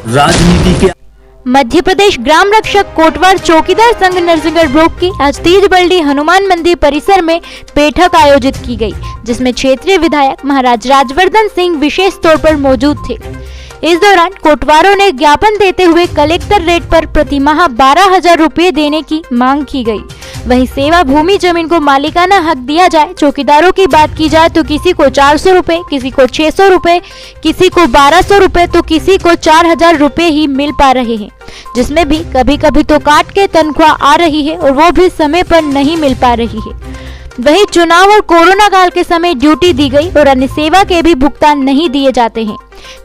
राजनीति के मध्य प्रदेश ग्राम रक्षक कोटवार चौकीदार संघ नरसिंहगढ़ ब्लॉक की आज तीज बल्डी हनुमान मंदिर परिसर में बैठक आयोजित की गई, जिसमें क्षेत्रीय विधायक महाराज राजवर्धन सिंह विशेष तौर पर मौजूद थे। इस दौरान कोटवारों ने ज्ञापन देते हुए कलेक्टर रेट पर प्रतिमाह 12,000 रुपये देने की मांग की गई। वहीं सेवा भूमि जमीन को मालिकाना हक दिया जाए। चौकीदारों की बात की जाए तो किसी को 400 रुपए, किसी को 600 रुपए, किसी को 1200 रुपए तो किसी को 4,000 रुपए ही मिल पा रहे हैं, जिसमें भी कभी कभी तो काट के तनख्वाह आ रही है और वो भी समय पर नहीं मिल पा रही है। वहीं चुनाव और कोरोना काल के समय ड्यूटी दी गई और अन्य सेवा के भी भुगतान नहीं दिए जाते हैं,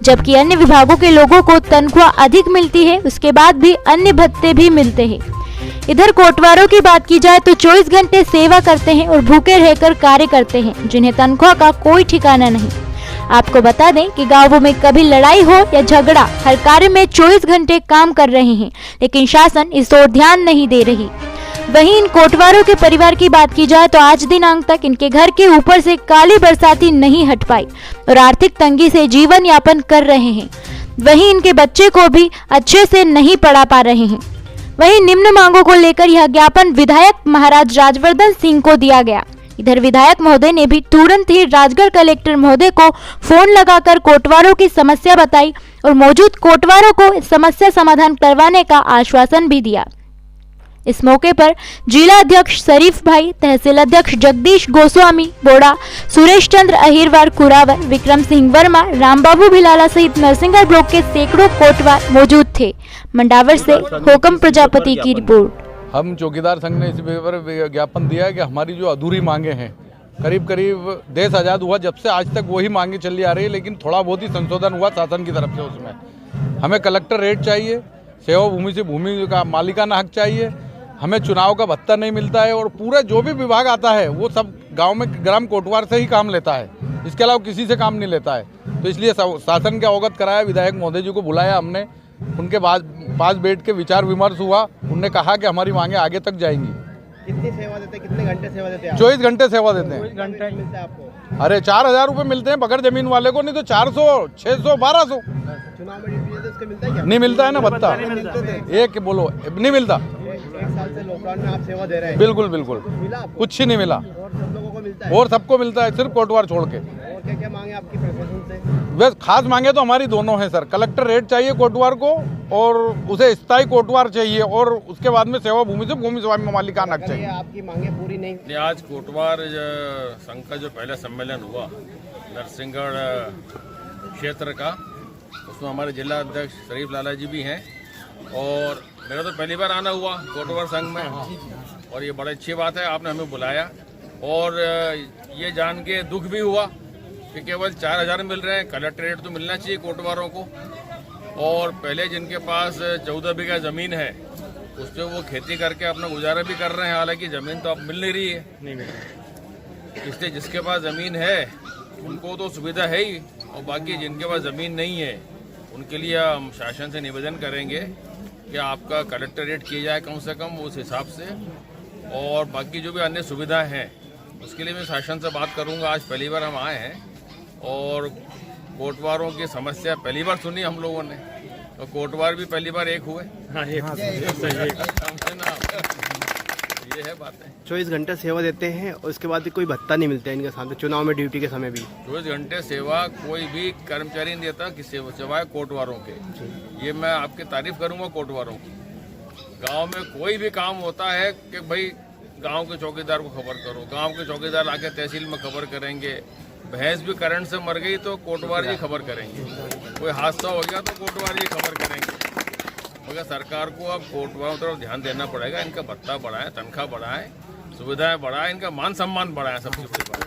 जबकि अन्य विभागों के लोगों को तनख्वाह अधिक मिलती है, उसके बाद भी अन्य भत्ते भी मिलते हैं। इधर कोटवारों की बात की जाए तो 24 घंटे सेवा करते हैं और भूखे रहकर कार्य करते हैं, जिन्हें तनख्वाह का कोई ठिकाना नहीं। आपको बता दें कि गांवों में कभी लड़ाई हो या झगड़ा, हर कार्य में 24 घंटे काम कर रहे हैं, लेकिन शासन इस ओर ध्यान नहीं दे रही। वहीं इन कोटवारों के परिवार की बात की जाए तो आज दिनांक तक इनके घर के ऊपर से काली बरसाती नहीं हट पाई और आर्थिक तंगी से जीवन यापन कर रहे हैं। वहीं इनके बच्चे को भी अच्छे से नहीं पढ़ा पा रहे हैं। वहीं निम्न मांगों को लेकर यह ज्ञापन विधायक महाराज राजवर्धन सिंह को दिया गया। इधर विधायक महोदय ने भी तुरंत ही राजगढ़ कलेक्टर महोदय को फोन लगाकर कोटवारों की समस्या बताई और मौजूद कोटवारों को समस्या समाधान करवाने का आश्वासन भी दिया। इस मौके पर जिला अध्यक्ष शरीफ भाई, तहसील अध्यक्ष जगदीश गोस्वामी बोड़ा, सुरेश चंद्र अहिरवार कुरावर, विक्रम सिंह वर्मा, रामबाबू भिलाला सहित नरसिंहगढ़ ब्लॉक के सैकड़ों कोटवार मौजूद थे। मंडावर से होकम प्रजापति की रिपोर्ट। हम चौकीदार संघ ने इस पर ज्ञापन दिया है कि हमारी जो अधूरी मांगे हैं, करीब करीब देश आज़ाद हुआ जब से आज तक वही मांगे चली आ रही है, लेकिन थोड़ा बहुत ही संशोधन हुआ शासन की तरफ से। उसमें हमें कलेक्टर रेट चाहिए, सेवा भूमि से भूमि का मालिकाना हक चाहिए, हमें चुनाव का भत्ता नहीं मिलता है और पूरा जो भी विभाग आता है वो सब गांव में ग्राम कोटवार से ही काम लेता है, इसके अलावा किसी से काम नहीं लेता है। तो इसलिए शासन के अवगत कराया, विधायक महोदय जी को बुलाया हमने, उनके पास बैठ के विचार विमर्श हुआ। उनने कहा कि हमारी मांगे आगे तक जाएंगी। कितनी सेवा देते हैं, कितने घंटे सेवा देते हैं? 24 घंटे सेवा देते हैं। 24 घंटे मिलता है आपको? अरे 4,000 रुपये मिलते हैं बगैर जमीन वाले को, नहीं तो 400, 600, 1200। चुनाव में ड्यूटी है तो उसका मिलता है क्या? नहीं मिलता है ना भत्ता, एक बोलो नहीं मिलता। एक साल से लॉकडाउन में आप सेवा दे रहे हैं? बिल्कुल बिल्कुल, मिला आपको? कुछ ही नहीं मिला। और सब लोगों को मिलता है? और सबको मिलता है, सिर्फ कोटवार छोड़ के। और क्या क्या मांगे आपकी प्रशासन से? बस खास मांगे तो हमारी दोनों हैं सर। कलेक्टर रेट चाहिए कोटवार को और उसे स्थायी कोटवार चाहिए, और उसके बाद में सेवा भूमि से भूमि स्वामी मालिकाना हक चाहिए। आपकी मांगे पूरी नहीं? आज कोटवार संघ का जो पहला सम्मेलन हुआ नरसिंहगढ़ क्षेत्र का, उसमें हमारे जिला अध्यक्ष शरीफ लाला जी भी हैं और मेरा तो पहली बार आना हुआ कोटवार संघ में, और ये बड़ी अच्छी बात है आपने हमें बुलाया। और ये जान के दुख भी हुआ कि केवल 4,000 मिल रहे हैं, कलेक्टर रेट तो मिलना चाहिए कोटवारों को। और पहले जिनके पास 14 बीघा ज़मीन है उस पर वो खेती करके अपना गुजारा भी कर रहे हैं, हालांकि ज़मीन तो अब मिल नहीं रही है। इसलिए जिसके पास ज़मीन है उनको तो सुविधा है ही, और बाकी जिनके पास ज़मीन नहीं है उनके लिए हम शासन से निवेदन करेंगे कि आपका कलेक्टर रेट किया जाए कम से कम उस हिसाब से, और बाकी जो भी अन्य सुविधाएं हैं उसके लिए मैं शासन से बात करूंगा। आज पहली बार हम आए हैं और कोटवारों की समस्या पहली बार सुनी हम लोगों ने, और कोटवार भी पहली बार एक हुए। ये है बातें। 24 घंटे सेवा देते हैं और उसके बाद भी कोई भत्ता नहीं मिलता है इनके साथ, चुनाव में ड्यूटी के समय भी? 24 घंटे सेवा कोई भी कर्मचारी नहीं देता कि सिवाय कोटवारों के। ये मैं आपकी तारीफ करूंगा कोटवारों की। गांव में कोई भी काम होता है कि भाई गांव के चौकीदार को खबर करो, गांव के चौकीदार आके तहसील में खबर करेंगे। भैंस भी करंट से मर गई तो कोटवार जी खबर करेंगे, कोई हादसा हो गया तो कोटवार जी खबर करेंगे। मगर सरकार को अब कोटवारों तरफ ध्यान देना पड़ेगा, इनका भत्ता बढ़ाएं, तनख्वाह बढ़ाएं, सुविधाएं बढ़ाएं, इनका मान सम्मान बढ़ाएं। सबसे बड़ी बात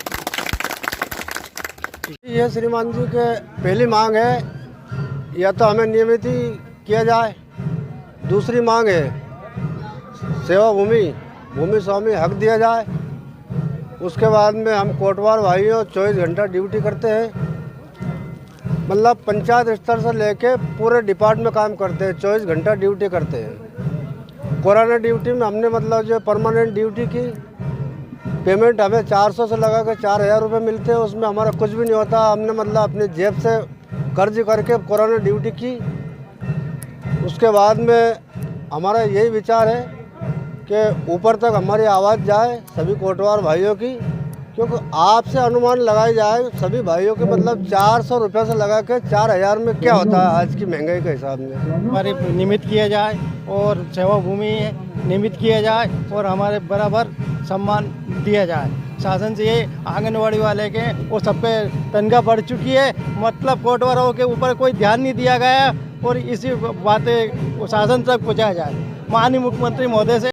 ये श्रीमान जी के पहली मांग है, या तो हमें नियमित ही किया जाए। दूसरी मांग है सेवा भूमि स्वामी हक दिया जाए। उसके बाद में हम कोटवार भाइयों 24 घंटा ड्यूटी करते हैं, मतलब पंचायत स्तर से लेके पूरे डिपार्टमेंट में काम करते हैं, 24 घंटा ड्यूटी करते हैं। कोरोना ड्यूटी में हमने मतलब जो परमानेंट ड्यूटी की, पेमेंट हमें 400 से लगा के 4,000 रुपये मिलते हैं, उसमें हमारा कुछ भी नहीं होता। हमने मतलब अपनी जेब से कर्ज करके कोरोना ड्यूटी की, उसके बाद में हमारा यही विचार है कि ऊपर तक हमारी आवाज़ जाए सभी कोटवार भाइयों की, क्योंकि आपसे अनुमान लगाई जाए सभी भाइयों के, मतलब 400 रुपये से लगा के 4000 में क्या होता है आज की महंगाई के हिसाब में। हमारे निमित्त किया जाए और सेवा भूमि निमित्त किया जाए और हमारे बराबर सम्मान दिया जाए। शासन से ये आंगनवाड़ी वाले के वो सब पे तनख्वाह बढ़ चुकी है, मतलब कोटवारों के ऊपर कोई ध्यान नहीं दिया गया और इसी बातें शासन तक पहुँचाया जाए। माननीय मुख्यमंत्री महोदय से